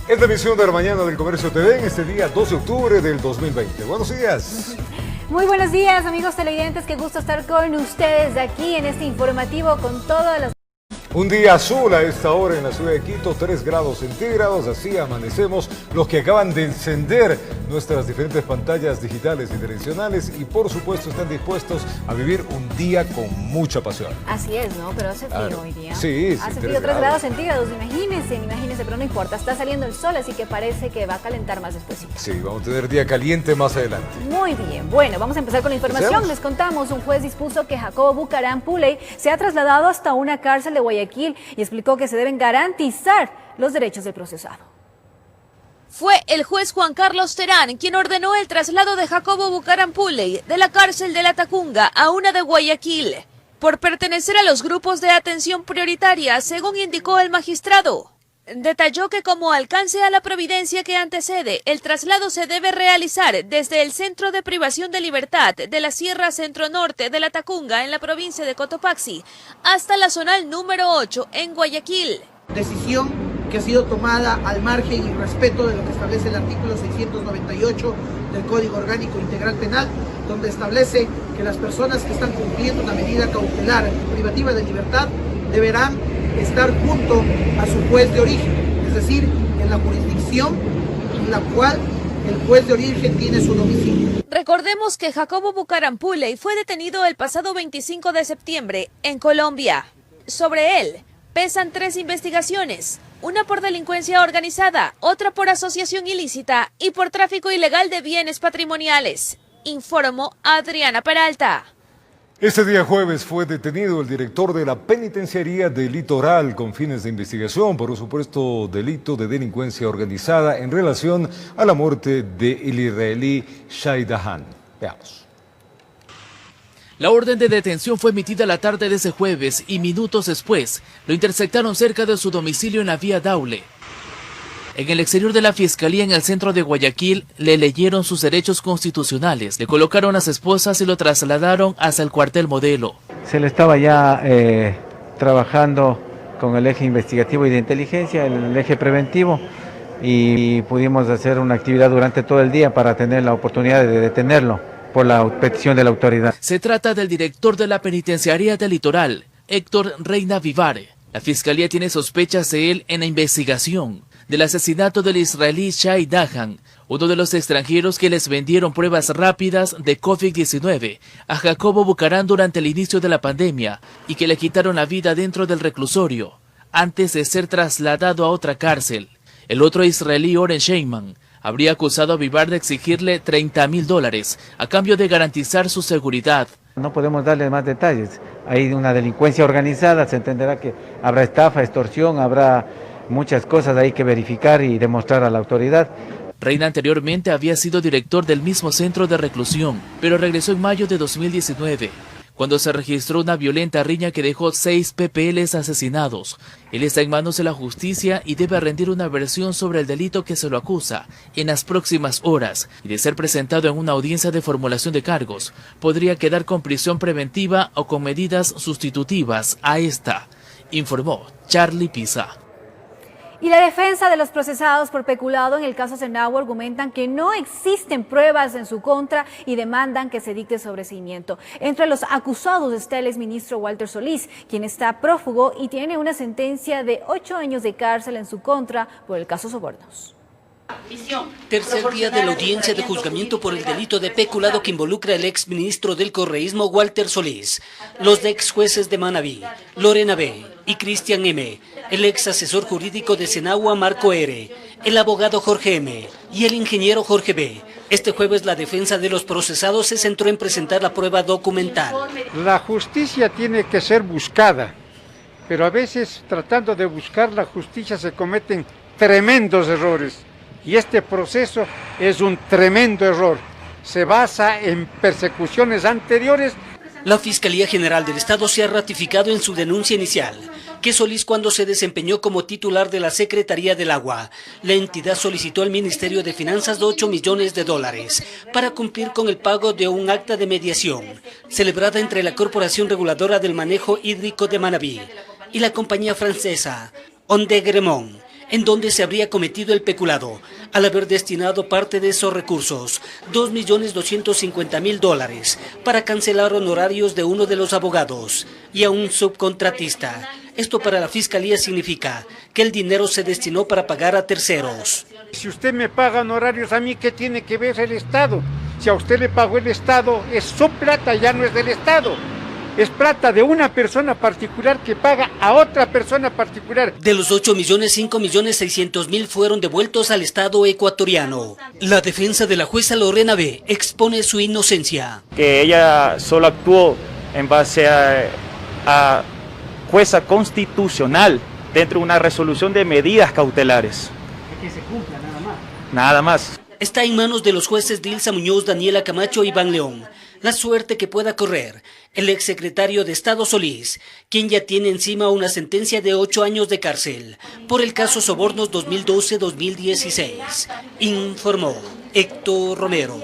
Esta emisión de la mañana del Comercio TV en este día 2 de octubre del 2020. Buenos días. Muy buenos días, amigos televidentes. Qué gusto estar con ustedes aquí en este informativo con todas las... Un día azul a esta hora en la ciudad de Quito, 3 grados centígrados, así amanecemos los que acaban de encender nuestras diferentes pantallas digitales y tradicionales y por supuesto están dispuestos a vivir un día con mucha pasión. Así es, ¿no? Pero hace frío hoy día. Sí, hace frío, 3 grados centígrados, imagínense, pero no importa, está saliendo el sol, así que parece que va a calentar más después. Sí, vamos a tener día caliente más adelante. Muy bien, bueno, vamos a empezar con la información. Les contamos, un juez dispuso que Jacobo Bucaram Puley sea trasladado hasta una cárcel de Guayaquil y explicó que se deben garantizar los derechos del procesado. Fue el juez Juan Carlos Terán quien ordenó el traslado de Jacobo Bucaram Puley de la cárcel de La Tacunga a una de Guayaquil, por pertenecer a los grupos de atención prioritaria, según indicó el magistrado. Detalló que como alcance a la providencia que antecede, el traslado se debe realizar desde el Centro de Privación de Libertad de la Sierra Centro-Norte de La Tacunga, en la provincia de Cotopaxi, hasta la zonal número 8 en Guayaquil. Decisión que ha sido tomada al margen y respeto de lo que establece el artículo 698 del Código Orgánico Integral Penal, donde establece que las personas que están cumpliendo una medida cautelar privativa de libertad deberán estar junto a su juez de origen, es decir, en la jurisdicción en la cual el juez de origen tiene su domicilio. Recordemos que Jacobo Bucaram Puley fue detenido el pasado 25 de septiembre en Colombia. Sobre él pesan 3 investigaciones, una por delincuencia organizada, otra por asociación ilícita y por tráfico ilegal de bienes patrimoniales, informó Adriana Peralta. Este día jueves fue detenido el director de la penitenciaría de Litoral con fines de investigación por un supuesto delito de delincuencia organizada en relación a la muerte del israelí Shai Dahan. Veamos. La orden de detención fue emitida la tarde de ese jueves y minutos después lo interceptaron cerca de su domicilio en la vía Daule. En el exterior de la Fiscalía en el centro de Guayaquil le leyeron sus derechos constitucionales, le colocaron las esposas y lo trasladaron hacia el cuartel Modelo. Se le estaba ya trabajando con el eje investigativo y de inteligencia, el eje preventivo, y pudimos hacer una actividad durante todo el día para tener la oportunidad de detenerlo por la petición de la autoridad. Se trata del director de la penitenciaría del Litoral, Héctor Reina Vivar. La Fiscalía tiene sospechas de él en la investigación del asesinato del israelí Shai Dahan, uno de los extranjeros que les vendieron pruebas rápidas de COVID-19 a Jacobo Bucaram durante el inicio de la pandemia y que le quitaron la vida dentro del reclusorio, antes de ser trasladado a otra cárcel. El otro israelí, Oren Sheinman, habría acusado a Vivar de exigirle $30.000 a cambio de garantizar su seguridad. No podemos darle más detalles. Hay una delincuencia organizada, se entenderá que habrá estafa, extorsión, habrá muchas cosas ahí que verificar y demostrar a la autoridad. Reina anteriormente había sido director del mismo centro de reclusión, pero regresó en mayo de 2019, cuando se registró una violenta riña que dejó 6 PPLs asesinados. Él está en manos de la justicia y debe rendir una versión sobre el delito que se lo acusa en las próximas horas, y de ser presentado en una audiencia de formulación de cargos, podría quedar con prisión preventiva o con medidas sustitutivas a esta, informó Charlie Pisa. Y la defensa de los procesados por peculado en el caso Senau argumentan que no existen pruebas en su contra y demandan que se dicte sobreseimiento. Entre los acusados está el exministro Walter Solís, quien está prófugo y tiene una sentencia de 8 años de cárcel en su contra por el caso Sobornos. Tercer día de la audiencia de juzgamiento por el delito de peculado que involucra al exministro del correísmo Walter Solís, los ex jueces de Manabí, Lorena B. y Cristian M., el ex asesor jurídico de Senagua Marco R., el abogado Jorge M. y el ingeniero Jorge B. Este jueves la defensa de los procesados se centró en presentar la prueba documental. La justicia tiene que ser buscada, pero a veces tratando de buscar la justicia se cometen tremendos errores. Y este proceso es un tremendo error. Se basa en persecuciones anteriores. La Fiscalía General del Estado se ha ratificado en su denuncia inicial que Solís, cuando se desempeñó como titular de la Secretaría del Agua, la entidad solicitó al Ministerio de Finanzas de $8 millones para cumplir con el pago de un acta de mediación celebrada entre la Corporación Reguladora del Manejo Hídrico de Manabí y la compañía francesa Ondegremont, en donde se habría cometido el peculado, al haber destinado parte de esos recursos, $2.250.000, para cancelar honorarios de uno de los abogados y a un subcontratista. Esto para la Fiscalía significa que el dinero se destinó para pagar a terceros. Si usted me paga honorarios a mí, ¿qué tiene que ver el Estado? Si a usted le pagó el Estado, es su plata, ya no es del Estado. Es plata de una persona particular que paga a otra persona particular. De los 8 millones, 5.600.000 fueron devueltos al Estado ecuatoriano. La defensa de la jueza Lorena B. expone su inocencia. Que ella solo actuó en base a jueza constitucional dentro de una resolución de medidas cautelares. Que se cumpla nada más. Nada más. Está en manos de los jueces Dilsa Muñoz, Daniela Camacho y Iván León la suerte que pueda correr el exsecretario de Estado Solís, quien ya tiene encima una sentencia de 8 años de cárcel por el caso Sobornos 2012-2016. Informó Héctor Romero.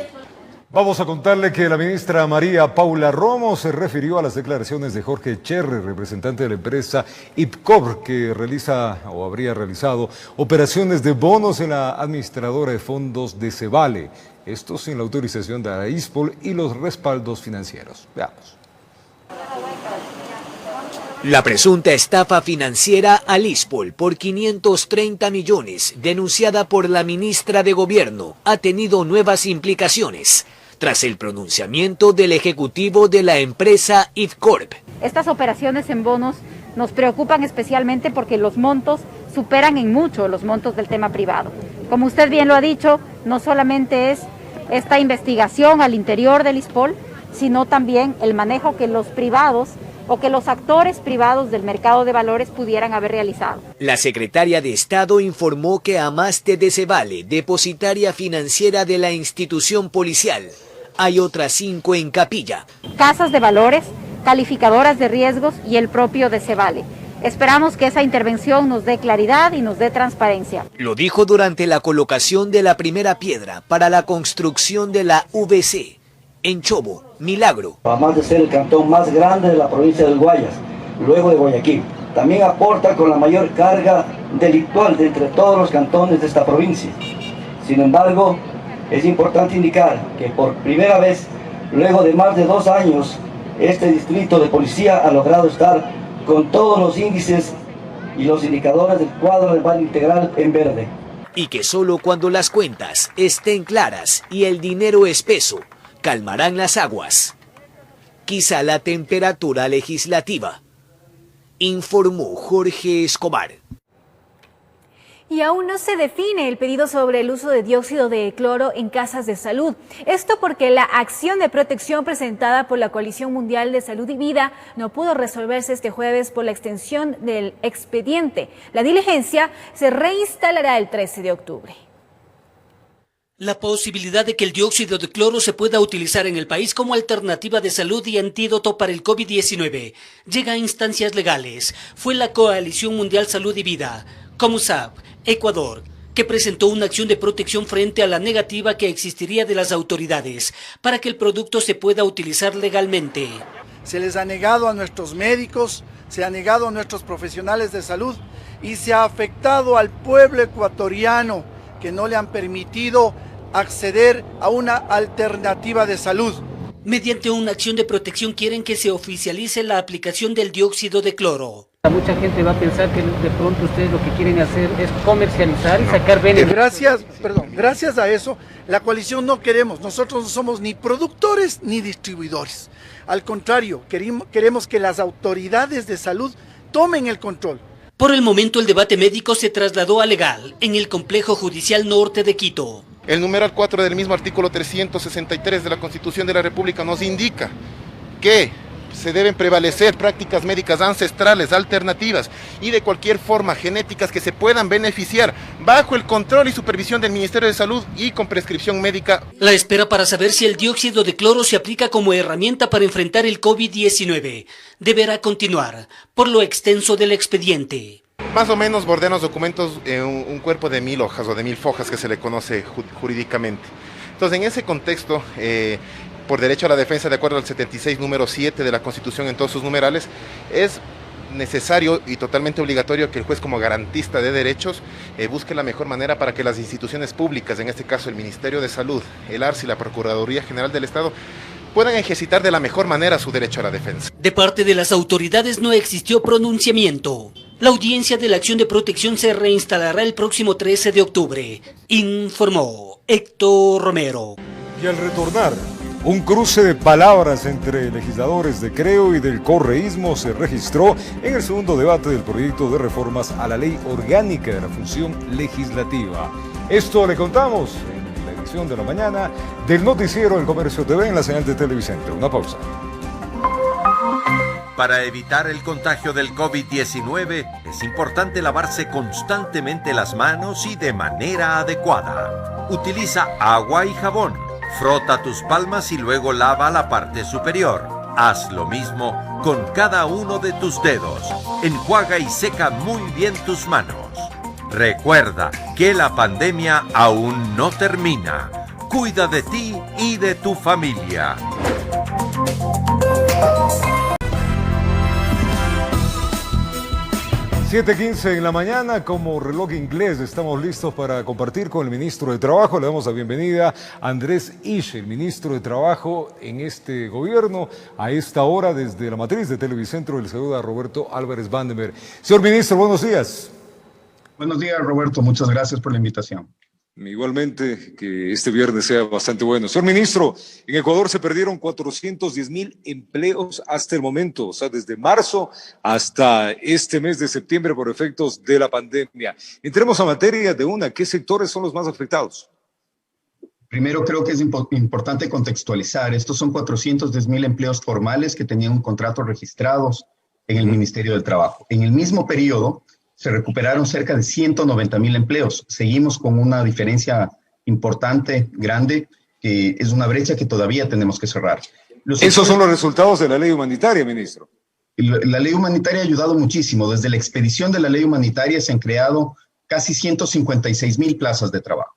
Vamos a contarle que la ministra María Paula Romo se refirió a las declaraciones de Jorge Cherry, representante de la empresa IPCOR, que realiza o habría realizado operaciones de bonos en la administradora de fondos de Cevale. Esto sin la autorización de la ISPOL y los respaldos financieros. Veamos. La presunta estafa financiera al ISPOL por 530 millones, denunciada por la ministra de Gobierno, ha tenido nuevas implicaciones tras el pronunciamiento del ejecutivo de la empresa IFCORP. Estas operaciones en bonos nos preocupan especialmente porque los montos superan en mucho los montos del tema privado. Como usted bien lo ha dicho, no solamente es esta investigación al interior del ISPOL, sino también el manejo que los privados o que los actores privados del mercado de valores pudieran haber realizado. La secretaria de Estado informó que Amaste de Cevale, depositaria financiera de la institución policial, hay otras 5 en capilla. Casas de valores, calificadoras de riesgos y el propio de Cevale. Esperamos que esa intervención nos dé claridad y nos dé transparencia. Lo dijo durante la colocación de la primera piedra para la construcción de la VC en Chobo, Milagro. Además de ser el cantón más grande de la provincia del Guayas, luego de Guayaquil, también aporta con la mayor carga delictual de entre todos los cantones de esta provincia. Sin embargo, es importante indicar que por primera vez, luego de más de 2 años, este distrito de policía ha logrado estar con todos los índices y los indicadores del cuadro del Valle Integral en verde. Y que solo cuando las cuentas estén claras y el dinero espeso, calmarán las aguas. Quizá la temperatura legislativa, informó Jorge Escobar. Y aún no se define el pedido sobre el uso de dióxido de cloro en casas de salud. Esto porque la acción de protección presentada por la Coalición Mundial de Salud y Vida no pudo resolverse este jueves por la extensión del expediente. La diligencia se reinstalará el 13 de octubre. La posibilidad de que el dióxido de cloro se pueda utilizar en el país como alternativa de salud y antídoto para el COVID-19 llega a instancias legales. Fue la Coalición Mundial Salud y Vida, COMUSAP, Ecuador, que presentó una acción de protección frente a la negativa que existiría de las autoridades para que el producto se pueda utilizar legalmente. Se les ha negado a nuestros médicos, se ha negado a nuestros profesionales de salud y se ha afectado al pueblo ecuatoriano que no le han permitido acceder a una alternativa de salud. Mediante una acción de protección quieren que se oficialice la aplicación del dióxido de cloro. Mucha gente va a pensar que de pronto ustedes lo que quieren hacer es comercializar y sacar beneficios. Gracias a eso, la coalición no queremos, nosotros no somos ni productores ni distribuidores. Al contrario, queremos que las autoridades de salud tomen el control. Por el momento el debate médico se trasladó a legal en el Complejo Judicial Norte de Quito. El numeral 4 del mismo artículo 363 de la Constitución de la República nos indica que se deben prevalecer prácticas médicas ancestrales, alternativas y de cualquier forma genéticas que se puedan beneficiar bajo el control y supervisión del Ministerio de Salud y con prescripción médica. La espera para saber si el dióxido de cloro se aplica como herramienta para enfrentar el COVID-19 deberá continuar por lo extenso del expediente. Más o menos bordean los documentos un cuerpo de 1000 hojas o de 1000 fojas que se le conoce jurídicamente. Entonces, en ese contexto, por derecho a la defensa, de acuerdo al 76, número 7 de la Constitución en todos sus numerales, es necesario y totalmente obligatorio que el juez, como garantista de derechos, busque la mejor manera para que las instituciones públicas, en este caso el Ministerio de Salud, el ARS y la Procuraduría General del Estado, puedan ejercitar de la mejor manera su derecho a la defensa. De parte de las autoridades no existió pronunciamiento. La audiencia de la acción de protección se reinstalará el próximo 13 de octubre, informó Héctor Romero. Y al retornar, un cruce de palabras entre legisladores de Creo y del correísmo se registró en el segundo debate del proyecto de reformas a la Ley Orgánica de la Función Legislativa. Esto le contamos en la edición de la mañana del noticiero El Comercio TV en la señal de Televicentro. Una pausa. Para evitar el contagio del COVID-19, es importante lavarse constantemente las manos y de manera adecuada. Utiliza agua y jabón. Frota tus palmas y luego lava la parte superior. Haz lo mismo con cada uno de tus dedos. Enjuaga y seca muy bien tus manos. Recuerda que la pandemia aún no termina. Cuida de ti y de tu familia. 7:15 en la mañana, como reloj inglés, estamos listos para compartir con el ministro de Trabajo. Le damos la bienvenida a Andrés Isch, el ministro de Trabajo en este gobierno. A esta hora, desde la matriz de Televicentro, le saluda a Roberto Álvarez Vandenberg. Señor ministro, buenos días. Buenos días, Roberto. Muchas gracias por la invitación. Igualmente, que este viernes sea bastante bueno. Señor ministro, en Ecuador se perdieron 410,000 empleos hasta el momento, o sea, desde marzo hasta este mes de septiembre por efectos de la pandemia. Entremos a materia de una. ¿Qué sectores son los más afectados? Primero, creo que es importante contextualizar. Estos son 410,000 empleos formales que tenían un contrato registrados en el Ministerio del Trabajo. En el mismo periodo, se recuperaron cerca de 190,000 empleos. Seguimos con una diferencia importante, grande, que es una brecha que todavía tenemos que cerrar. Esos son los resultados de la ley humanitaria, ministro. La ley humanitaria ha ayudado muchísimo. Desde la expedición de la ley humanitaria se han creado casi 156,000 plazas de trabajo.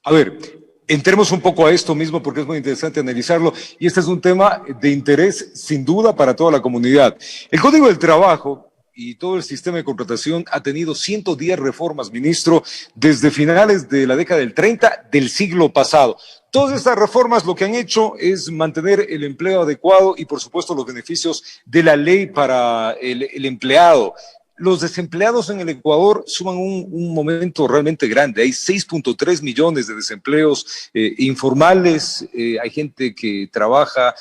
A ver, entremos un poco a esto mismo porque es muy interesante analizarlo y este es un tema de interés sin duda para toda la comunidad. El Código del Trabajo y todo el sistema de contratación ha tenido 110 reformas, ministro, desde finales de la década del 30 del siglo pasado. Todas estas reformas lo que han hecho es mantener el empleo adecuado y, por supuesto, los beneficios de la ley para el empleado. Los desempleados en el Ecuador suman un momento realmente grande. Hay 6.3 millones de desempleos informales. Hay gente que trabaja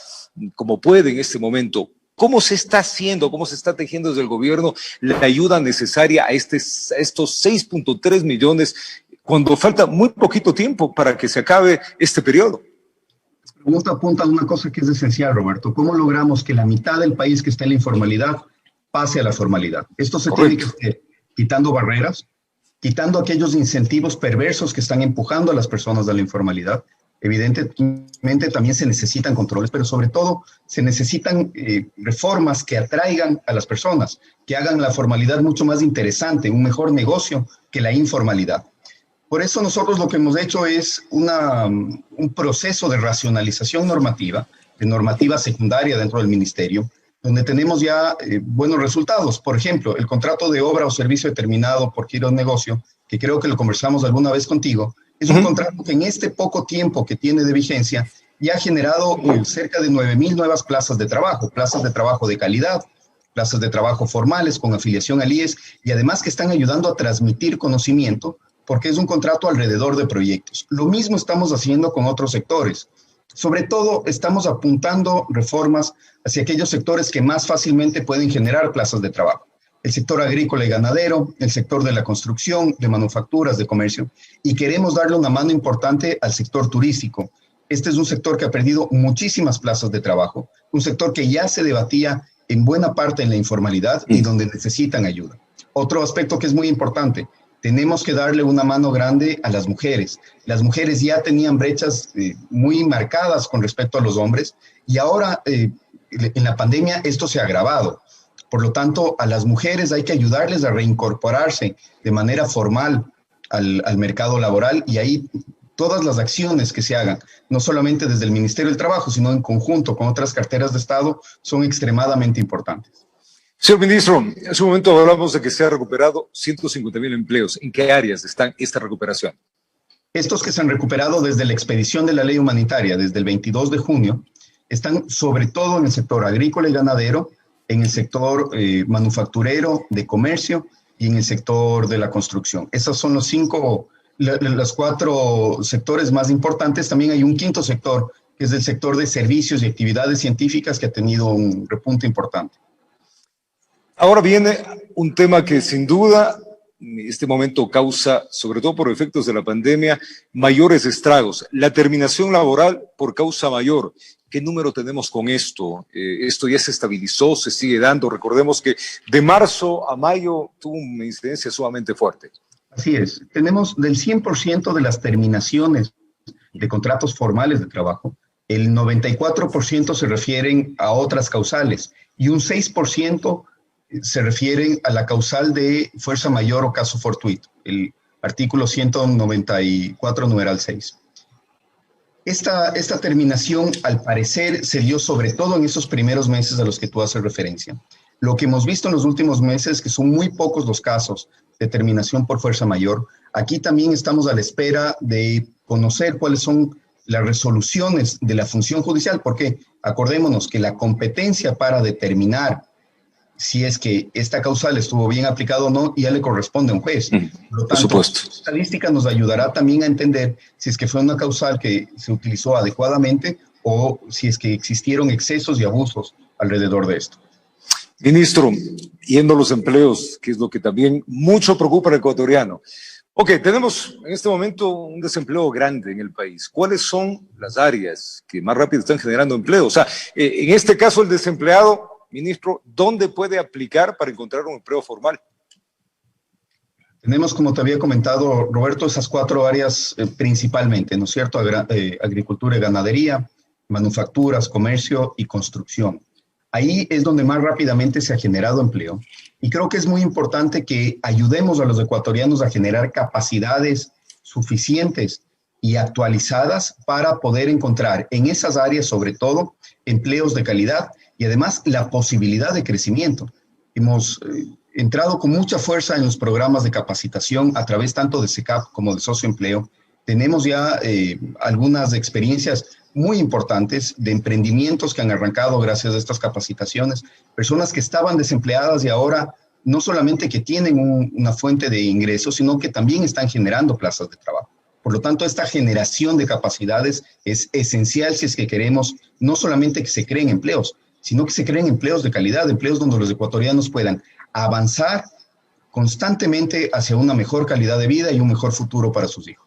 como puede en este momento. ¿Cómo se está haciendo, cómo se está tejiendo desde el gobierno la ayuda necesaria a estos 6.3 millones cuando falta muy poquito tiempo para que se acabe este periodo? La pregunta apunta a una cosa que es esencial, Roberto. ¿Cómo logramos que la mitad del país que está en la informalidad pase a la formalidad? Esto se tiene que hacer quitando barreras, quitando aquellos incentivos perversos que están empujando a las personas a la informalidad. Evidentemente también se necesitan controles, pero sobre todo se necesitan reformas que atraigan a las personas, que hagan la formalidad mucho más interesante, un mejor negocio que la informalidad. Por eso nosotros lo que hemos hecho es un proceso de racionalización normativa, de normativa secundaria dentro del ministerio, donde tenemos ya buenos resultados. Por ejemplo, el contrato de obra o servicio determinado por giro de negocio, que creo que lo conversamos alguna vez contigo, es un contrato que en este poco tiempo que tiene de vigencia ya ha generado cerca de 9,000 nuevas plazas de trabajo de calidad, plazas de trabajo formales con afiliación al IES y además que están ayudando a transmitir conocimiento porque es un contrato alrededor de proyectos. Lo mismo estamos haciendo con otros sectores. Sobre todo estamos apuntando reformas hacia aquellos sectores que más fácilmente pueden generar plazas de trabajo. El sector agrícola y ganadero, el sector de la construcción, de manufacturas, de comercio, y queremos darle una mano importante al sector turístico. Este es un sector que ha perdido muchísimas plazas de trabajo, un sector que ya se debatía en buena parte en la informalidad y donde necesitan ayuda. Otro aspecto que es muy importante, tenemos que darle una mano grande a las mujeres. Las mujeres ya tenían brechas muy marcadas con respecto a los hombres y ahora en la pandemia esto se ha agravado. Por lo tanto, a las mujeres hay que ayudarles a reincorporarse de manera formal al mercado laboral y ahí todas las acciones que se hagan, no solamente desde el Ministerio del Trabajo, sino en conjunto con otras carteras de Estado, son extremadamente importantes. Señor ministro, hace un momento hablamos de que se ha recuperado 150.000 empleos. ¿En qué áreas está esta recuperación? Estos que se han recuperado desde la expedición de la ley humanitaria, desde el 22 de junio, están sobre todo en el sector agrícola y ganadero, en el sector manufacturero, de comercio y en el sector de la construcción. Esos son los 4 sectores más importantes. También hay un quinto sector, que es el sector de servicios y actividades científicas, que ha tenido un repunte importante. Ahora viene un tema que sin duda este momento causa, sobre todo por efectos de la pandemia, mayores estragos. La terminación laboral por causa mayor. ¿Qué número tenemos con esto? ¿Esto ya se estabilizó, se sigue dando? Recordemos que de marzo a mayo tuvo una incidencia sumamente fuerte. Así es. Tenemos del 100% de las terminaciones de contratos formales de trabajo, el 94% se refieren a otras causales y un 6% se refieren a la causal de fuerza mayor o caso fortuito, el artículo 194, numeral 6. Esta terminación, al parecer, se dio sobre todo en esos primeros meses a los que tú haces referencia. Lo que hemos visto en los últimos meses, que son muy pocos los casos de terminación por fuerza mayor, aquí también estamos a la espera de conocer cuáles son las resoluciones de la función judicial, porque acordémonos que la competencia para determinar si es que esta causal estuvo bien aplicada o no, ya le corresponde a un juez. Por lo tanto, por supuesto. La estadística nos ayudará también a entender si es que fue una causal que se utilizó adecuadamente o si es que existieron excesos y abusos alrededor de esto. Ministro, yendo a los empleos, que es lo que también mucho preocupa al ecuatoriano. Ok, tenemos en este momento un desempleo grande en el país. ¿Cuáles son las áreas que más rápido están generando empleo? O sea, en este caso el desempleado, ministro, ¿dónde puede aplicar para encontrar un empleo formal? Tenemos, como te había comentado, Roberto, esas 4 áreas principalmente, ¿no es cierto? Agricultura y ganadería, manufacturas, comercio y construcción. Ahí es donde más rápidamente se ha generado empleo. Y creo que es muy importante que ayudemos a los ecuatorianos a generar capacidades suficientes y actualizadas para poder encontrar en esas áreas, sobre todo, empleos de calidad y además la posibilidad de crecimiento. Hemos entrado con mucha fuerza en los programas de capacitación a través tanto de SECAP como de Socioempleo. Tenemos ya algunas experiencias muy importantes de emprendimientos que han arrancado gracias a estas capacitaciones, personas que estaban desempleadas y ahora no solamente que tienen una fuente de ingresos, sino que también están generando plazas de trabajo. Por lo tanto, esta generación de capacidades es esencial si es que queremos no solamente que se creen empleos, sino que se creen empleos de calidad, empleos donde los ecuatorianos puedan avanzar constantemente hacia una mejor calidad de vida y un mejor futuro para sus hijos.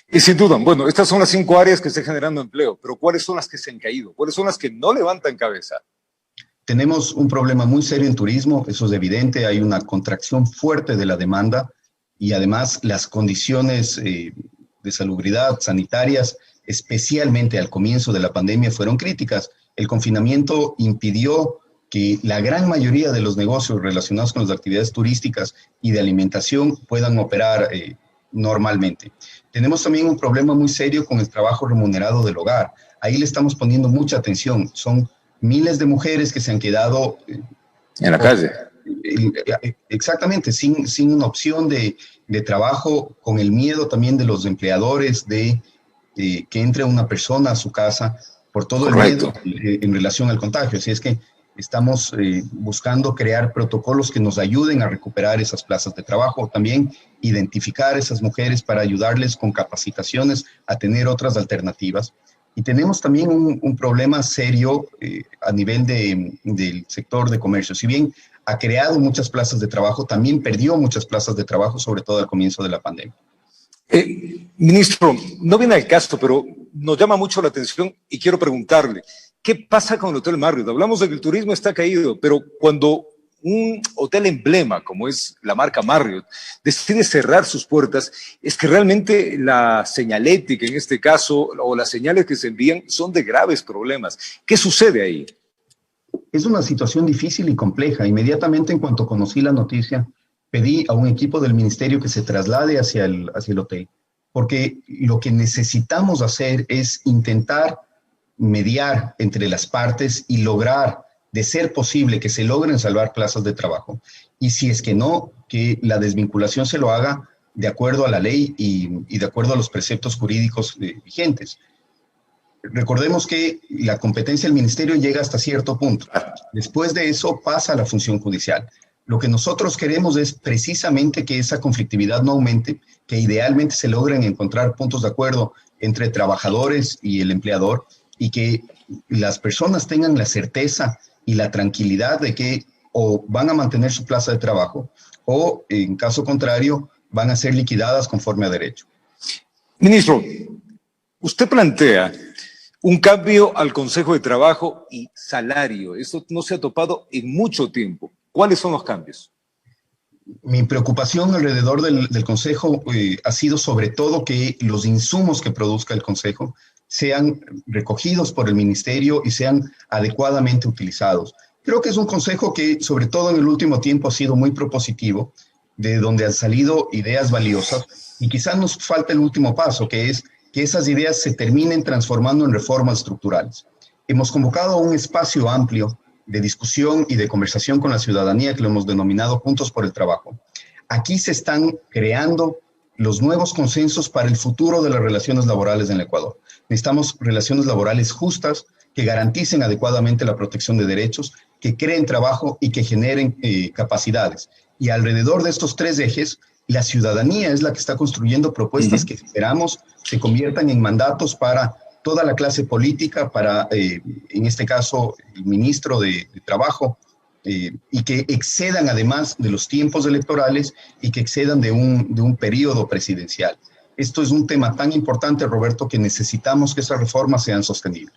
Y sin duda, bueno, estas son las 5 áreas que están generando empleo, pero ¿cuáles son las que se han caído? ¿Cuáles son las que no levantan cabeza? Tenemos un problema muy serio en turismo, eso es evidente, hay una contracción fuerte de la demanda y además las condiciones de salubridad sanitarias, especialmente al comienzo de la pandemia, fueron críticas. El confinamiento impidió que la gran mayoría de los negocios relacionados con las actividades turísticas y de alimentación puedan operar normalmente. Tenemos también un problema muy serio con el trabajo remunerado del hogar. Ahí le estamos poniendo mucha atención. Son miles de mujeres que se han quedado en la calle. Exactamente, sin una opción de trabajo, con el miedo también de los empleadores de que entre una persona a su casa por todo Correcto. el miedo en relación al contagio. Así es que estamos buscando crear protocolos que nos ayuden a recuperar esas plazas de trabajo, también identificar a esas mujeres para ayudarles con capacitaciones a tener otras alternativas. Y tenemos también un problema serio a nivel del sector de comercio. Si bien ha creado muchas plazas de trabajo, también perdió muchas plazas de trabajo, sobre todo al comienzo de la pandemia. Ministro, no viene al caso, pero nos llama mucho la atención y quiero preguntarle, ¿qué pasa con el Hotel Marriott? Hablamos de que el turismo está caído, pero cuando un hotel emblema, como es la marca Marriott, decide cerrar sus puertas, es que realmente la señalética, en este caso, o las señales que se envían, son de graves problemas. ¿Qué sucede ahí? Es una situación difícil y compleja. Inmediatamente en cuanto conocí la noticia, pedí a un equipo del ministerio que se traslade hacia el hotel, porque lo que necesitamos hacer es intentar mediar entre las partes y lograr de ser posible que se logren salvar plazas de trabajo, y si es que no, que la desvinculación se lo haga de acuerdo a la ley y de acuerdo a los preceptos jurídicos vigentes. Recordemos que la competencia del ministerio llega hasta cierto punto. Después de eso pasa a la función judicial. Lo que nosotros queremos es precisamente que esa conflictividad no aumente, que idealmente se logren encontrar puntos de acuerdo entre trabajadores y el empleador, y que las personas tengan la certeza y la tranquilidad de que o van a mantener su plaza de trabajo o, en caso contrario, van a ser liquidadas conforme a derecho. Ministro, usted plantea un cambio al Consejo de Trabajo y salario. Esto no se ha topado en mucho tiempo. ¿Cuáles son los cambios? Mi preocupación alrededor del Consejo ha sido sobre todo que los insumos que produzca el Consejo sean recogidos por el Ministerio y sean adecuadamente utilizados. Creo que es un Consejo que, sobre todo en el último tiempo, ha sido muy propositivo, de donde han salido ideas valiosas, y quizás nos falta el último paso, que es que esas ideas se terminen transformando en reformas estructurales. Hemos convocado un espacio amplio de discusión y de conversación con la ciudadanía, que lo hemos denominado Juntos por el Trabajo. Aquí se están creando los nuevos consensos para el futuro de las relaciones laborales en el Ecuador. Necesitamos relaciones laborales justas, que garanticen adecuadamente la protección de derechos, que creen trabajo y que generen capacidades. Y alrededor de estos tres ejes, la ciudadanía es la que está construyendo propuestas que esperamos se conviertan en mandatos para toda la clase política, para, en este caso, el ministro de Trabajo, y que excedan además de los tiempos electorales y que excedan de un periodo presidencial. Esto es un tema tan importante, Roberto, que necesitamos que esas reformas sean sostenibles.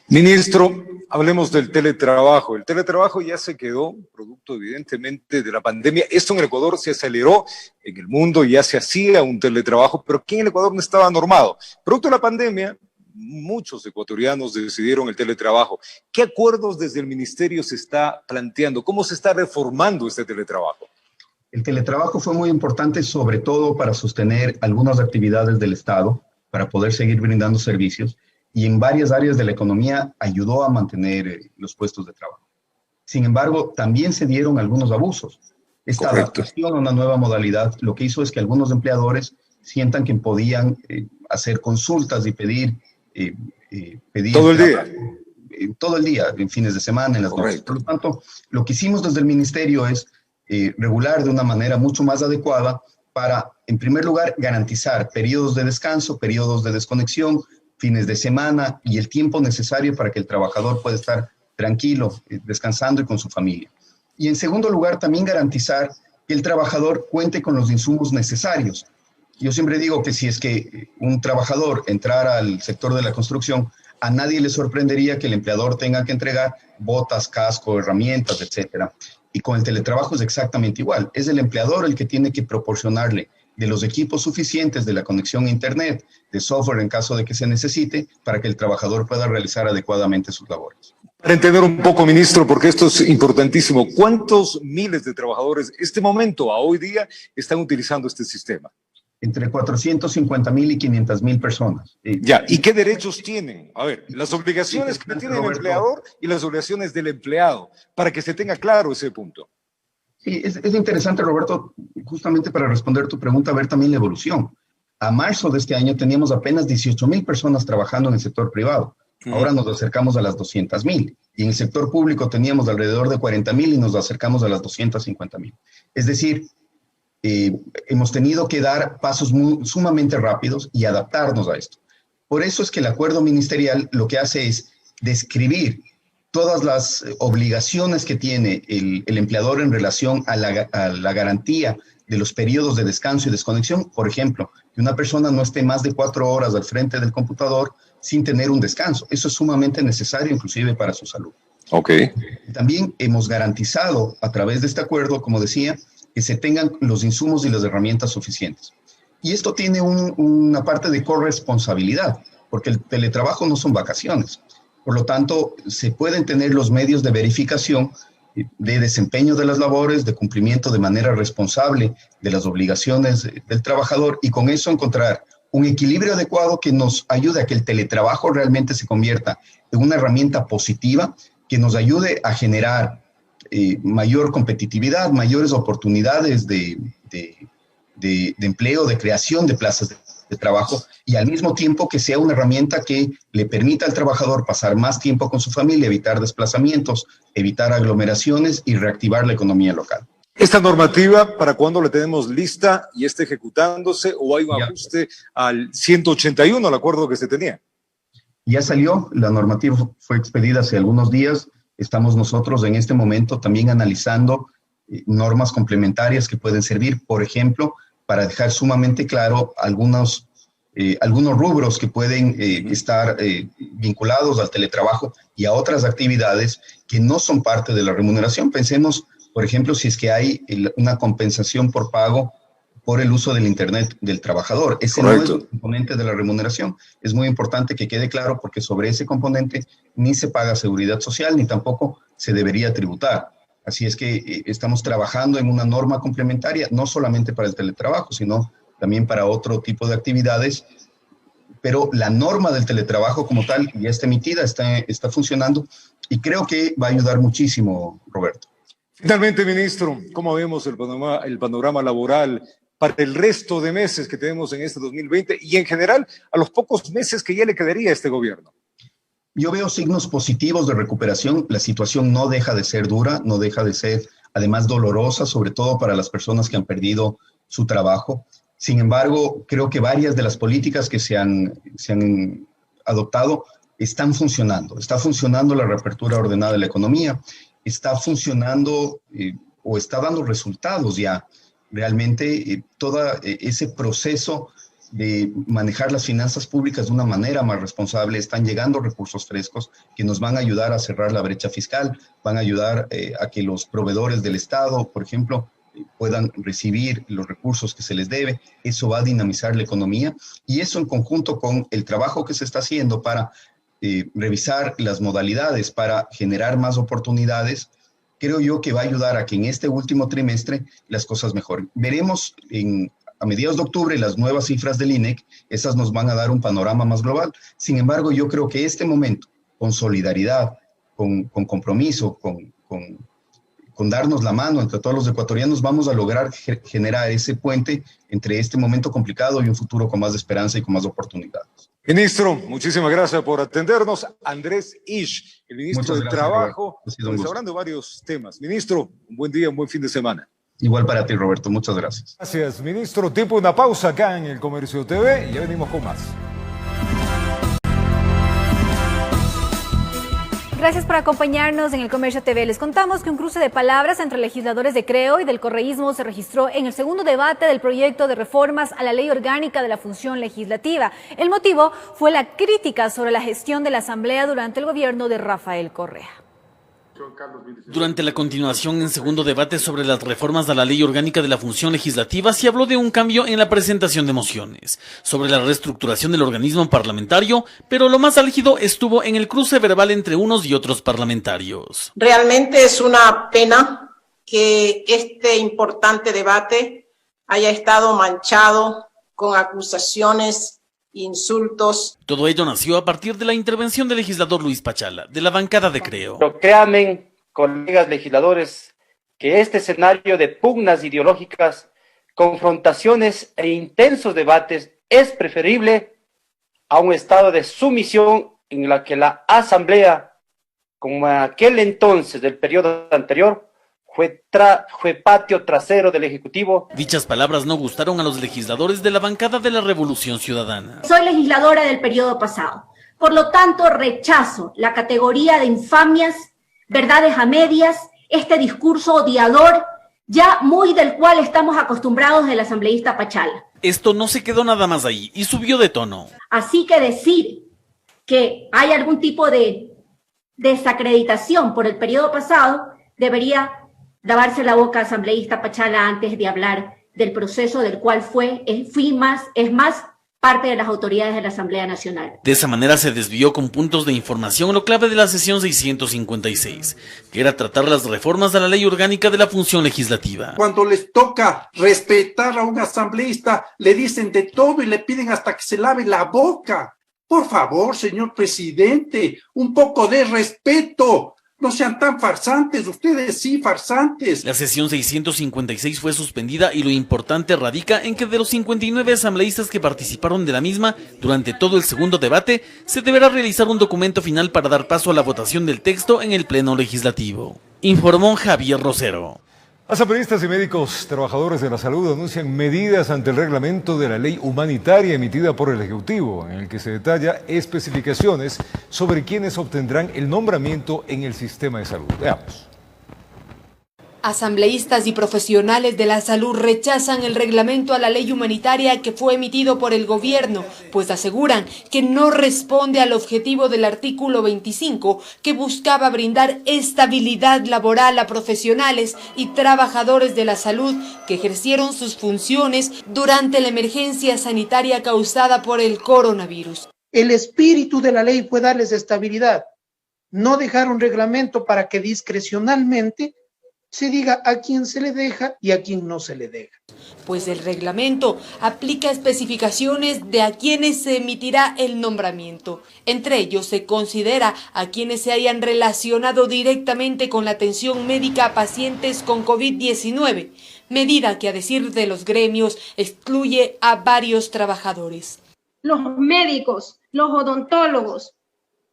Ministro, hablemos del teletrabajo. El teletrabajo ya se quedó, producto evidentemente de la pandemia. Esto en el Ecuador se aceleró, en el mundo ya se hacía un teletrabajo, pero aquí en el Ecuador no estaba normado. Producto de la pandemia, muchos ecuatorianos decidieron el teletrabajo. ¿Qué acuerdos desde el ministerio se está planteando? ¿Cómo se está reformando este teletrabajo? El teletrabajo fue muy importante, sobre todo para sostener algunas actividades del Estado, para poder seguir brindando servicios, y en varias áreas de la economía ayudó a mantener los puestos de trabajo. Sin embargo, también se dieron algunos abusos. Esta adaptación a una nueva modalidad lo que hizo es que algunos empleadores sientan que podían hacer consultas y pedir todo el día. Todo el día, en fines de semana, en las noches. Por lo tanto, lo que hicimos desde el ministerio es regular de una manera mucho más adecuada para, en primer lugar, garantizar periodos de descanso, periodos de desconexión, fines de semana y el tiempo necesario para que el trabajador pueda estar tranquilo, descansando y con su familia. Y en segundo lugar, también garantizar que el trabajador cuente con los insumos necesarios. Yo siempre digo que si es que un trabajador entrara al sector de la construcción, a nadie le sorprendería que el empleador tenga que entregar botas, casco, herramientas, etcétera. Y con el teletrabajo es exactamente igual. Es el empleador el que tiene que proporcionarle de los equipos suficientes, de la conexión a Internet, de software en caso de que se necesite, para que el trabajador pueda realizar adecuadamente sus labores. Para entender un poco, ministro, porque esto es importantísimo, ¿cuántos miles de trabajadores este momento, a hoy día, están utilizando este sistema? Entre 450,000 y 500,000 personas. Ya, ¿y qué derechos tienen? A ver, las obligaciones que tiene el empleador y las obligaciones del empleado, para que se tenga claro ese punto. Sí, es interesante, Roberto, justamente para responder tu pregunta, ver también la evolución. A marzo de este año teníamos apenas 18,000 personas trabajando en el sector privado. Ahora nos acercamos a las 200,000. Y en el sector público teníamos alrededor de 40,000 y nos acercamos a las 250,000. Es decir, hemos tenido que dar pasos sumamente rápidos y adaptarnos a esto. Por eso es que el acuerdo ministerial lo que hace es describir todas las obligaciones que tiene el empleador en relación a la garantía de los periodos de descanso y desconexión. Por ejemplo, que una persona no esté más de 4 horas al frente del computador sin tener un descanso. Eso es sumamente necesario, inclusive para su salud. También hemos garantizado a través de este acuerdo, como decía, que se tengan los insumos y las herramientas suficientes. Y esto tiene una parte de corresponsabilidad, porque el teletrabajo no son vacaciones. Por lo tanto, se pueden tener los medios de verificación de desempeño de las labores, de cumplimiento de manera responsable de las obligaciones del trabajador, y con eso encontrar un equilibrio adecuado que nos ayude a que el teletrabajo realmente se convierta en una herramienta positiva que nos ayude a generar mayor competitividad, mayores oportunidades de empleo, de creación de plazas de trabajo, y al mismo tiempo que sea una herramienta que le permita al trabajador pasar más tiempo con su familia, evitar desplazamientos, evitar aglomeraciones y reactivar la economía local. ¿Esta normativa para cuándo la tenemos lista y está ejecutándose, o hay un ajuste al 181, al acuerdo que se tenía? Ya salió, la normativa fue expedida hace algunos días. Estamos nosotros en este momento también analizando normas complementarias que pueden servir, por ejemplo, para dejar sumamente claro algunos rubros que pueden estar vinculados al teletrabajo y a otras actividades que no son parte de la remuneración. Pensemos, por ejemplo, si es que hay una compensación por pago por el uso del Internet del trabajador. Ese no es un componente de la remuneración. Es muy importante que quede claro, porque sobre ese componente ni se paga seguridad social, ni tampoco se debería tributar. Así es que estamos trabajando en una norma complementaria, no solamente para el teletrabajo, sino también para otro tipo de actividades. Pero la norma del teletrabajo como tal ya está emitida, está funcionando, y creo que va a ayudar muchísimo, Roberto. Finalmente, ministro, ¿cómo vemos el panorama laboral para el resto de meses que tenemos en este 2020 y en general a los pocos meses que ya le quedaría a este gobierno? Yo veo signos positivos de recuperación. La situación no deja de ser dura, no deja de ser además dolorosa, sobre todo para las personas que han perdido su trabajo. Sin embargo, creo que varias de las políticas que se han adoptado están funcionando. Está funcionando la reapertura ordenada de la economía, está funcionando o está dando resultados ya. Realmente todo ese proceso de manejar las finanzas públicas de una manera más responsable, están llegando recursos frescos que nos van a ayudar a cerrar la brecha fiscal, van a ayudar a que los proveedores del Estado, por ejemplo, puedan recibir los recursos que se les debe. Eso va a dinamizar la economía, y eso en conjunto con el trabajo que se está haciendo para revisar las modalidades, para generar más oportunidades, creo yo que va a ayudar a que en este último trimestre las cosas mejoren. Veremos a mediados de octubre las nuevas cifras del INEC, esas nos van a dar un panorama más global. Sin embargo, yo creo que este momento, con solidaridad, con compromiso, con darnos la mano entre todos los ecuatorianos, vamos a lograr generar ese puente entre este momento complicado y un futuro con más esperanza y con más oportunidades. Ministro, muchísimas gracias por atendernos. Andrés Isch, el ministro de Trabajo, hablando de varios temas. Ministro, un buen día, un buen fin de semana. Igual para ti, Roberto. Muchas gracias. Gracias, ministro. Tiempo de una pausa acá en El Comercio TV y ya venimos con más. Gracias por acompañarnos en El Comercio TV. Les contamos que un cruce de palabras entre legisladores de Creo y del correísmo se registró en el segundo debate del proyecto de reformas a la Ley Orgánica de la Función Legislativa. El motivo fue la crítica sobre la gestión de la Asamblea durante el gobierno de Rafael Correa. Durante la continuación en segundo debate sobre las reformas a la Ley Orgánica de la Función Legislativa, se habló de un cambio en la presentación de mociones, sobre la reestructuración del organismo parlamentario, pero lo más álgido estuvo en el cruce verbal entre unos y otros parlamentarios. Realmente es una pena que este importante debate haya estado manchado con acusaciones, insultos. Todo ello nació a partir de la intervención del legislador Luis Pachala, de la bancada de Creo. Pero créanme, colegas legisladores, que este escenario de pugnas ideológicas, confrontaciones e intensos debates es preferible a un estado de sumisión en la que la Asamblea, como en aquel entonces del periodo anterior, fue patio trasero del Ejecutivo. Dichas palabras no gustaron a los legisladores de la bancada de la Revolución Ciudadana. Soy legisladora del periodo pasado, por lo tanto rechazo la categoría de infamias, verdades a medias, este discurso odiador, ya muy del cual estamos acostumbrados del asambleísta Pachala. Esto no se quedó nada más ahí y subió de tono. Así que decir que hay algún tipo de desacreditación por el periodo pasado debería lavarse la boca asambleísta Pachala antes de hablar del proceso del cual es más parte de las autoridades de la Asamblea Nacional. De esa manera se desvió con puntos de información lo clave de la sesión 656, que era tratar las reformas a la Ley Orgánica de la Función Legislativa. Cuando les toca respetar a un asambleísta, le dicen de todo y le piden hasta que se lave la boca. Por favor, señor presidente, un poco de respeto. No sean tan farsantes, ustedes sí, farsantes. La sesión 656 fue suspendida y lo importante radica en que de los 59 asambleístas que participaron de la misma durante todo el segundo debate, se deberá realizar un documento final para dar paso a la votación del texto en el Pleno Legislativo. Informó Javier Rosero. Asambleístas y médicos trabajadores de la salud anuncian medidas ante el reglamento de la ley humanitaria emitida por el Ejecutivo, en el que se detalla especificaciones sobre quienes obtendrán el nombramiento en el sistema de salud. Veamos. Asambleístas y profesionales de la salud rechazan el reglamento a la ley humanitaria que fue emitido por el gobierno, pues aseguran que no responde al objetivo del artículo 25, que buscaba brindar estabilidad laboral a profesionales y trabajadores de la salud que ejercieron sus funciones durante la emergencia sanitaria causada por el coronavirus. El espíritu de la ley fue darles estabilidad, no dejar un reglamento para que discrecionalmente se diga a quién se le deja y a quién no se le deja. Pues el reglamento aplica especificaciones de a quienes se emitirá el nombramiento. Entre ellos se considera a quienes se hayan relacionado directamente con la atención médica a pacientes con COVID-19, medida que a decir de los gremios excluye a varios trabajadores. Los médicos, los odontólogos,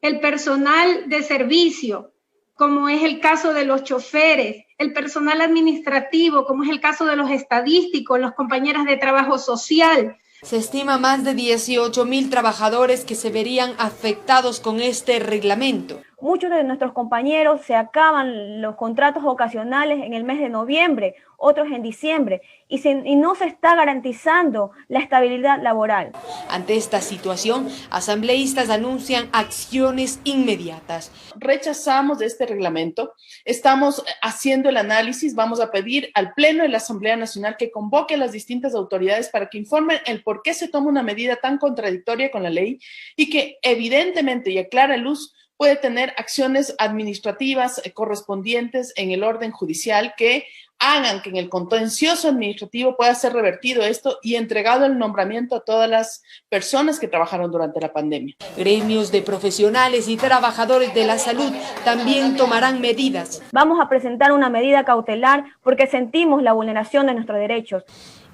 el personal de servicio, como es el caso de los choferes, el personal administrativo, como es el caso de los estadísticos, las compañeras de trabajo social. Se estima más de 18.000 trabajadores que se verían afectados con este reglamento. Muchos de nuestros compañeros se acaban los contratos ocasionales en el mes de noviembre, otros en diciembre, y no se está garantizando la estabilidad laboral. Ante esta situación, asambleístas anuncian acciones inmediatas. Rechazamos este reglamento, estamos haciendo el análisis, vamos a pedir al Pleno de la Asamblea Nacional que convoque a las distintas autoridades para que informen el por qué se toma una medida tan contradictoria con la ley y que evidentemente y a clara luz puede tener acciones administrativas correspondientes en el orden judicial que hagan que en el contencioso administrativo pueda ser revertido esto y entregado el nombramiento a todas las personas que trabajaron durante la pandemia. Gremios de profesionales y trabajadores de la salud también tomarán medidas. Vamos a presentar una medida cautelar porque sentimos la vulneración de nuestros derechos.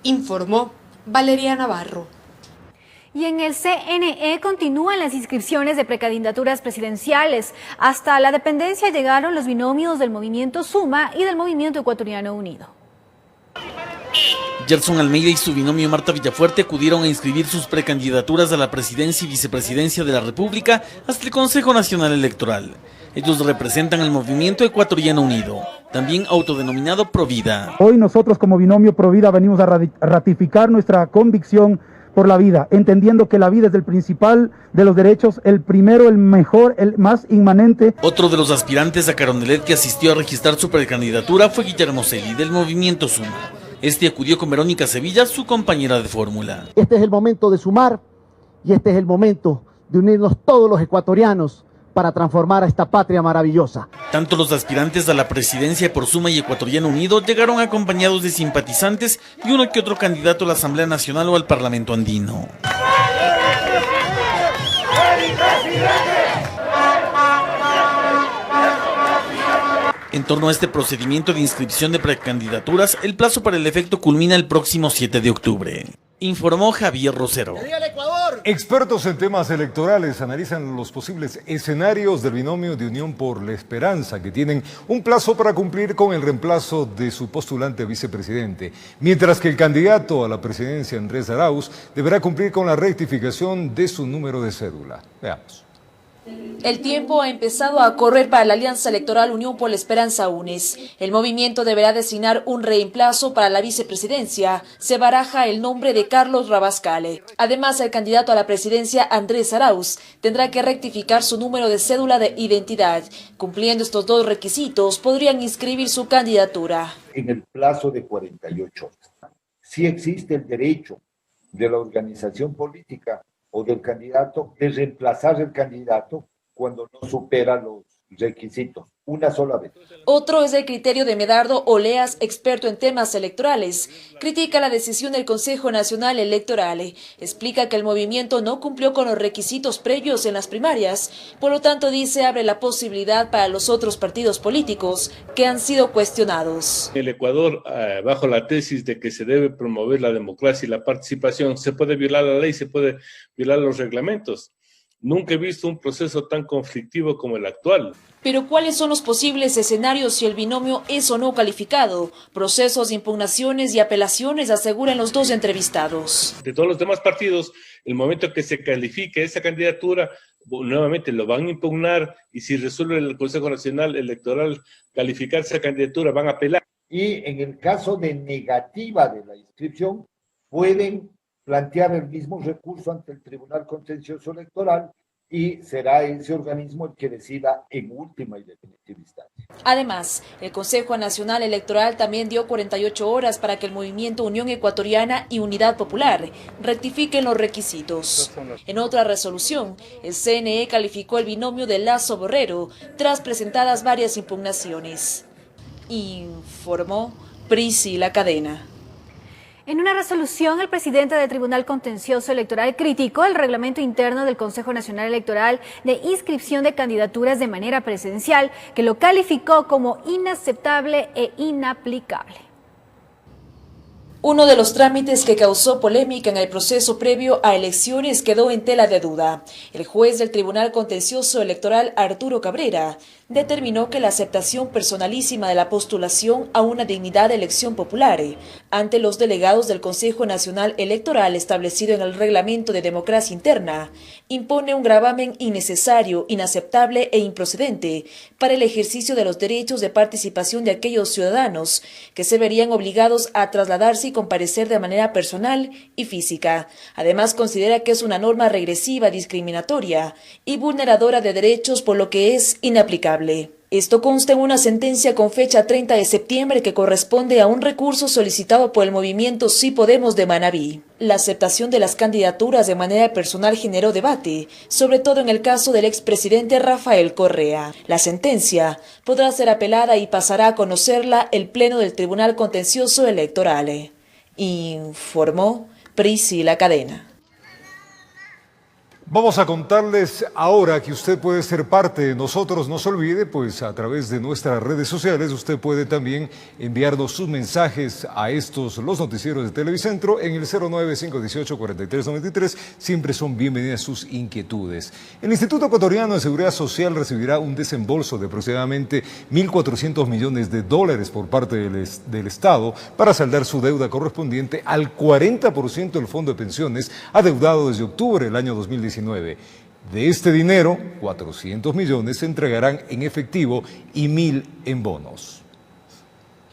Informó Valeria Navarro. Y en el CNE continúan las inscripciones de precandidaturas presidenciales. Hasta la dependencia llegaron los binomios del Movimiento Suma y del Movimiento Ecuatoriano Unido. Gerson Almeida y su binomio Marta Villafuerte acudieron a inscribir sus precandidaturas a la presidencia y vicepresidencia de la República hasta el Consejo Nacional Electoral. Ellos representan al Movimiento Ecuatoriano Unido, también autodenominado Provida. Hoy nosotros como binomio Provida venimos a ratificar nuestra convicción por la vida, entendiendo que la vida es el principal de los derechos, el primero, el mejor, el más inmanente. Otro de los aspirantes a Carondelet que asistió a registrar su precandidatura fue Guillermo Celi, del Movimiento Suma. Este acudió con Verónica Sevilla, su compañera de fórmula. Este es el momento de sumar y este es el momento de unirnos todos los ecuatorianos para transformar a esta patria maravillosa. Tanto los aspirantes a la presidencia por Suma y Ecuatoriano Unido llegaron acompañados de simpatizantes y uno que otro candidato a la Asamblea Nacional o al Parlamento Andino. En torno a este procedimiento de inscripción de precandidaturas, el plazo para el efecto culmina el próximo 7 de octubre. Informó Javier Rosero. Expertos en temas electorales analizan los posibles escenarios del binomio de Unión por la Esperanza, que tienen un plazo para cumplir con el reemplazo de su postulante a vicepresidente, mientras que el candidato a la presidencia, Andrés Arauz, deberá cumplir con la rectificación de su número de cédula. Veamos. El tiempo ha empezado a correr para la Alianza Electoral Unión por la Esperanza UNES. El movimiento deberá designar un reemplazo para la vicepresidencia. Se baraja el nombre de Carlos Rabascale. Además, el candidato a la presidencia, Andrés Arauz, tendrá que rectificar su número de cédula de identidad. Cumpliendo estos dos requisitos, podrían inscribir su candidatura. En el plazo de 48 horas. Sí existe el derecho de la organización política o del candidato de reemplazar el candidato cuando no supera los requisitos. una sola vez. Otro es el criterio de Medardo Oleas, experto en temas electorales. Critica la decisión del Consejo Nacional Electoral. Explica que el movimiento no cumplió con los requisitos previos en las primarias. Por lo tanto, dice, abre la posibilidad para los otros partidos políticos que han sido cuestionados. En el Ecuador, bajo la tesis de que se debe promover la democracia y la participación, se puede violar la ley, se puede violar los reglamentos. Nunca he visto un proceso tan conflictivo como el actual. Pero ¿cuáles son los posibles escenarios si el binomio es o no calificado? Procesos de impugnaciones y apelaciones, aseguran los dos entrevistados. De todos los demás partidos, el momento que se califique esa candidatura, nuevamente lo van a impugnar, y si resuelve el Consejo Nacional Electoral calificar esa candidatura, van a apelar. Y en el caso de negativa de la inscripción, pueden plantear el mismo recurso ante el Tribunal Contencioso Electoral y será ese organismo el que decida en última y definitiva instancia. Además, el Consejo Nacional Electoral también dio 48 horas para que el movimiento Unión Ecuatoriana y Unidad Popular rectifiquen los requisitos. En otra resolución, el CNE calificó el binomio de Lazo-Borrero tras presentadas varias impugnaciones. Informó Priscila Cadena. En una resolución, el presidente del Tribunal Contencioso Electoral criticó el reglamento interno del Consejo Nacional Electoral de inscripción de candidaturas de manera presencial, que lo calificó como inaceptable e inaplicable. Uno de los trámites que causó polémica en el proceso previo a elecciones quedó en tela de duda. El juez del Tribunal Contencioso Electoral, Arturo Cabrera, determinó que la aceptación personalísima de la postulación a una dignidad de elección popular ante los delegados del Consejo Nacional Electoral establecido en el Reglamento de Democracia Interna impone un gravamen innecesario, inaceptable e improcedente para el ejercicio de los derechos de participación de aquellos ciudadanos que se verían obligados a trasladarse y comparecer de manera personal y física. Además, considera que es una norma regresiva, discriminatoria y vulneradora de derechos, por lo que es inaplicable. Esto consta en una sentencia con fecha 30 de septiembre que corresponde a un recurso solicitado por el movimiento Sí Podemos de Manabí. La aceptación de las candidaturas de manera personal generó debate, sobre todo en el caso del expresidente Rafael Correa. La sentencia podrá ser apelada y pasará a conocerla el Pleno del Tribunal Contencioso Electoral. Informó Priscila Cadena. Vamos a contarles ahora que usted puede ser parte de nosotros. No se olvide, pues a través de nuestras redes sociales usted puede también enviarnos sus mensajes a los noticieros de Televicentro en el 095184393. Siempre son bienvenidas sus inquietudes. El Instituto Ecuatoriano de Seguridad Social recibirá un desembolso de aproximadamente $1.400 millones por parte del Estado para saldar su deuda correspondiente al 40% del Fondo de Pensiones adeudado desde octubre del año 2019. De este dinero, 400 millones se entregarán en efectivo y 1.000 en bonos.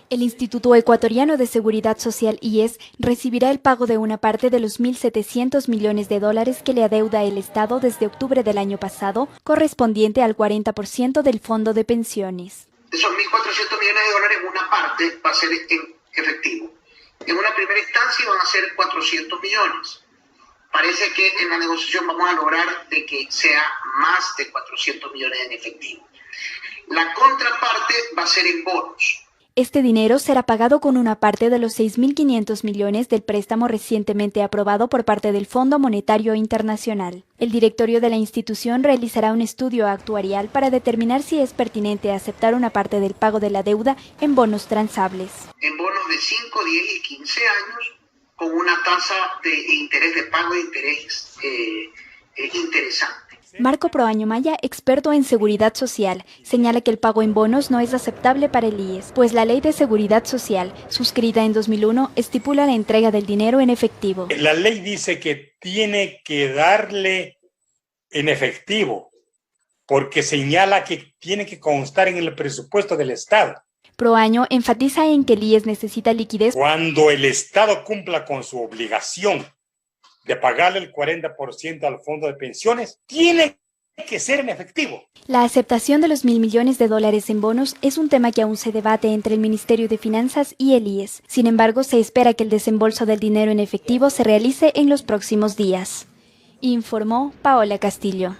El Instituto Ecuatoriano de Seguridad Social, IES, recibirá el pago de una parte de los $1.700 millones que le adeuda el Estado desde octubre del año pasado, correspondiente al 40% del Fondo de Pensiones. De esos $1.400 millones, una parte va a ser en efectivo. En una primera instancia van a ser 400 millones. Parece que en la negociación vamos a lograr de que sea más de 400 millones en efectivo. La contraparte va a ser en bonos. Este dinero será pagado con una parte de los 6.500 millones del préstamo recientemente aprobado por parte del Fondo Monetario Internacional. El directorio de la institución realizará un estudio actuarial para determinar si es pertinente aceptar una parte del pago de la deuda en bonos transables. En bonos de 5, 10 y 15 años, con una tasa de interés de pago de interés interesante. Marco Proaño Maya, experto en seguridad social, señala que el pago en bonos no es aceptable para el IES, pues la Ley de Seguridad Social, suscrita en 2001, estipula la entrega del dinero en efectivo. La ley dice que tiene que darle en efectivo, porque señala que tiene que constar en el presupuesto del Estado. Proaño enfatiza en que el IES necesita liquidez. Cuando el Estado cumpla con su obligación de pagarle el 40% al fondo de pensiones, tiene que ser en efectivo. La aceptación de los $1.000 millones en bonos es un tema que aún se debate entre el Ministerio de Finanzas y el IES. Sin embargo, se espera que el desembolso del dinero en efectivo se realice en los próximos días. Informó Paola Castillo.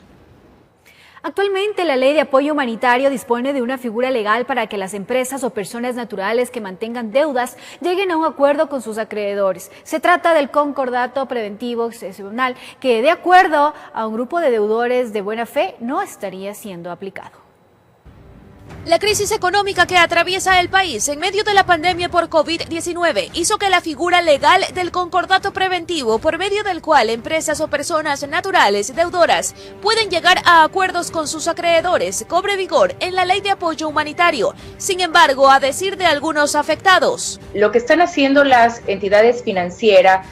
Actualmente, la Ley de Apoyo Humanitario dispone de una figura legal para que las empresas o personas naturales que mantengan deudas lleguen a un acuerdo con sus acreedores. Se trata del concordato preventivo excepcional que, de acuerdo a un grupo de deudores de buena fe, no estaría siendo aplicado. La crisis económica que atraviesa el país en medio de la pandemia por COVID-19 hizo que la figura legal del concordato preventivo, por medio del cual empresas o personas naturales deudoras pueden llegar a acuerdos con sus acreedores, cobre vigor en la Ley de Apoyo Humanitario. Sin embargo, a decir de algunos afectados, lo que están haciendo las entidades financieras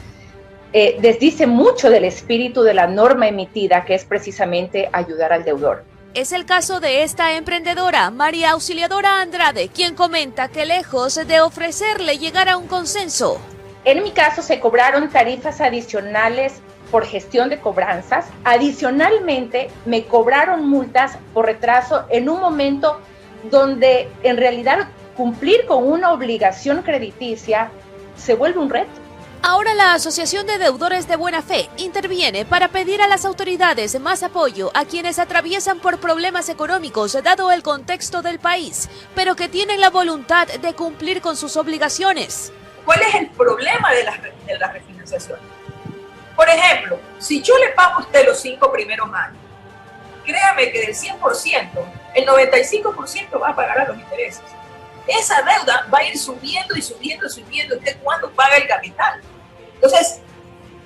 desdice mucho del espíritu de la norma emitida, que es precisamente ayudar al deudor. es el caso de esta emprendedora, María Auxiliadora Andrade, quien comenta que lejos de ofrecerle llegar a un consenso. En mi caso se cobraron tarifas adicionales por gestión de cobranzas. Adicionalmente me cobraron multas por retraso en un momento donde en realidad cumplir con una obligación crediticia se vuelve un reto. Ahora la Asociación de Deudores de Buena Fe interviene para pedir a las autoridades más apoyo a quienes atraviesan por problemas económicos dado el contexto del país, pero que tienen la voluntad de cumplir con sus obligaciones. ¿Cuál es el problema de la refinanciación? Por ejemplo, si yo le pago a usted los 5 primeros años, créame que del 100%, el 95% va a pagar a los intereses. Esa deuda va a ir subiendo y subiendo y subiendo. ¿Usted cuándo paga el capital? Entonces,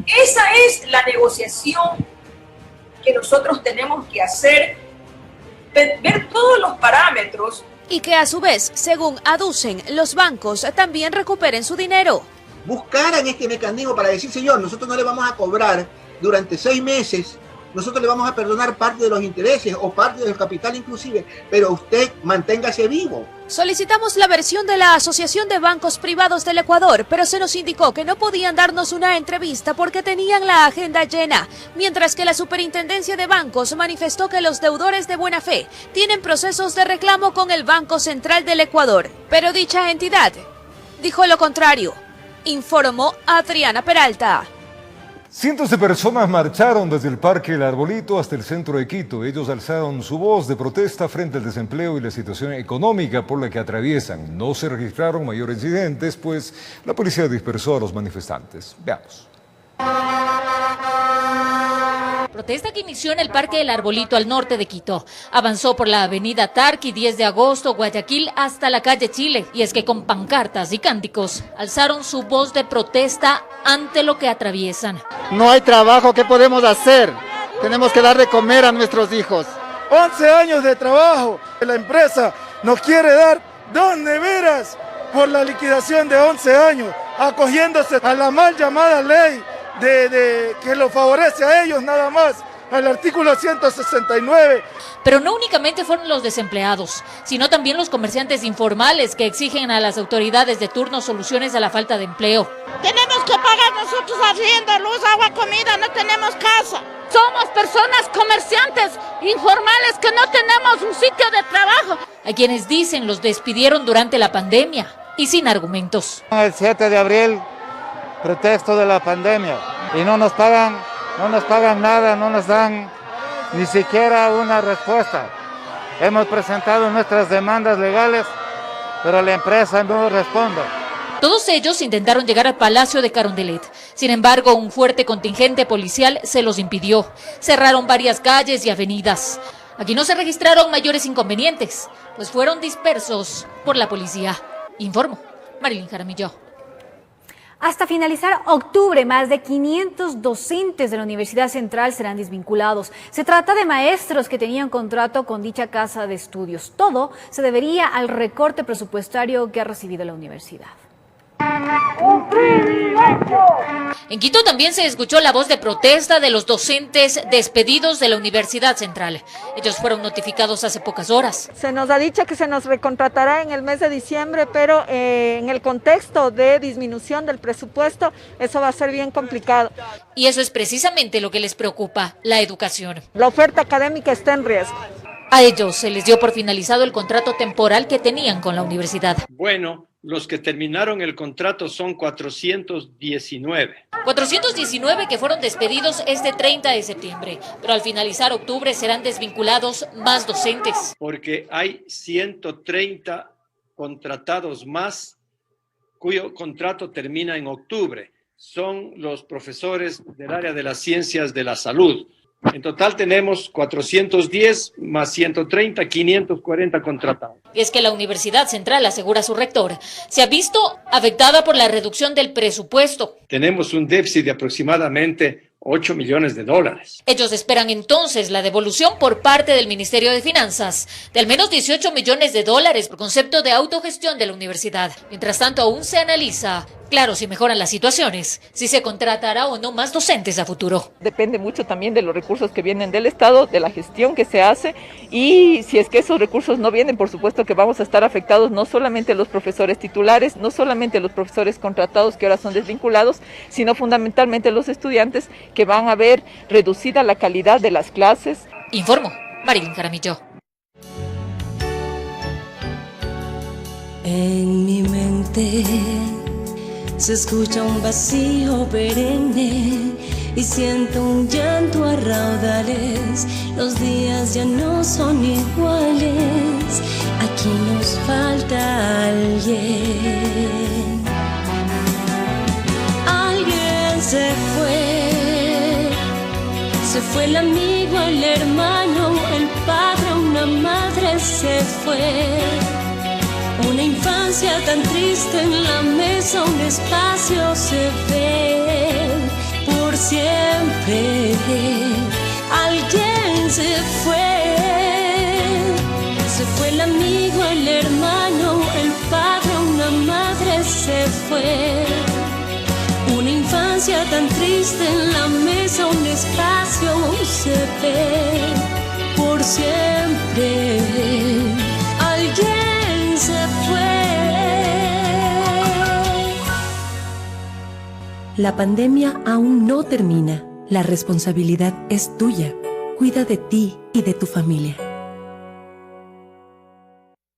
esa es la negociación que nosotros tenemos que hacer, ver todos los parámetros. Y que a su vez, según aducen, los bancos también recuperen su dinero. Buscaran este mecanismo para decir, señor, nosotros no le vamos a cobrar durante 6 meses, nosotros le vamos a perdonar parte de los intereses o parte del capital inclusive, pero usted manténgase vivo. Solicitamos la versión de la Asociación de Bancos Privados del Ecuador, pero se nos indicó que no podían darnos una entrevista porque tenían la agenda llena, mientras que la Superintendencia de Bancos manifestó que los deudores de buena fe tienen procesos de reclamo con el Banco Central del Ecuador. Pero dicha entidad dijo lo contrario, informó Adriana Peralta. Cientos de personas marcharon desde el Parque El Arbolito hasta el centro de Quito. Ellos alzaron su voz de protesta frente al desempleo y la situación económica por la que atraviesan. No se registraron mayores incidentes, pues la policía dispersó a los manifestantes. Veamos. Protesta que inició en el Parque El Arbolito al norte de Quito. Avanzó por la avenida Tarqui, 10 de agosto, Guayaquil, hasta la calle Chile. Y es que con pancartas y cánticos alzaron su voz de protesta ante lo que atraviesan. No hay trabajo, ¿qué podemos hacer? Tenemos que dar de comer a nuestros hijos. 11 años de trabajo. La empresa nos quiere dar 2 neveras por la liquidación de 11 años, acogiéndose a la mal llamada ley que lo favorece a ellos nada más, al artículo 169. Pero no únicamente fueron los desempleados, sino también los comerciantes informales que exigen a las autoridades de turno soluciones a la falta de empleo. Tenemos que pagar nosotros arriendo, luz, agua, comida, no tenemos casa. Somos personas comerciantes informales que no tenemos un sitio de trabajo. Hay quienes dicen los despidieron durante la pandemia y sin argumentos. El 7 de abril, pretexto de la pandemia, y no nos pagan nada, no nos dan ni siquiera una respuesta. Hemos presentado nuestras demandas legales, pero la empresa no responde. Todos ellos intentaron llegar al Palacio de Carondelet. Sin embargo, un fuerte contingente policial se los impidió. Cerraron varias calles y avenidas. Aquí no se registraron mayores inconvenientes, pues fueron dispersos por la policía. Informo, Marilyn Jaramillo. Hasta finalizar octubre, más de 500 docentes de la Universidad Central serán desvinculados. Se trata de maestros que tenían contrato con dicha casa de estudios. Todo se debería al recorte presupuestario que ha recibido la universidad. En Quito también se escuchó la voz de protesta de los docentes despedidos de la Universidad Central. Ellos fueron notificados hace pocas horas. Se nos ha dicho que se nos recontratará en el mes de diciembre, pero en el contexto de disminución del presupuesto, eso va a ser bien complicado. Y eso es precisamente lo que les preocupa, la educación. La oferta académica está en riesgo. A ellos se les dio por finalizado el contrato temporal que tenían con la universidad. Bueno, los que terminaron el contrato son 419. 419 que fueron despedidos este 30 de septiembre, pero al finalizar octubre serán desvinculados más docentes. Porque hay 130 contratados más cuyo contrato termina en octubre. Son los profesores del área de las ciencias de la salud. En total tenemos 410 más 130, 540 contratados. Y es que la Universidad Central, asegura su rector, se ha visto afectada por la reducción del presupuesto. Tenemos un déficit de aproximadamente 8 millones de dólares. Ellos esperan entonces la devolución por parte del Ministerio de Finanzas de al menos 18 millones de dólares por concepto de autogestión de la universidad. Mientras tanto, aún se analiza, claro, si mejoran las situaciones, si se contratará o no más docentes a futuro. Depende mucho también de los recursos que vienen del Estado, de la gestión que se hace, y si es que esos recursos no vienen, por supuesto que vamos a estar afectados no solamente los profesores titulares, no solamente los profesores contratados que ahora son desvinculados, sino fundamentalmente los estudiantes que van a ver reducida la calidad de las clases. Informo, Marilyn Jaramillo. En mi mente se escucha un vacío perenne y siento un llanto a raudales. Los días ya no son iguales. Aquí nos falta alguien. Alguien se fue el amigo, el hermano, el padre, una madre se fue. Una infancia tan triste en la mesa, un espacio se ve por siempre. Alguien se fue el amigo, el hermano, el padre, una madre se fue. Una infancia tan triste en la mesa, un espacio se ve por siempre. Alguien se fue. La pandemia aún no termina. La responsabilidad es tuya. Cuida de ti y de tu familia.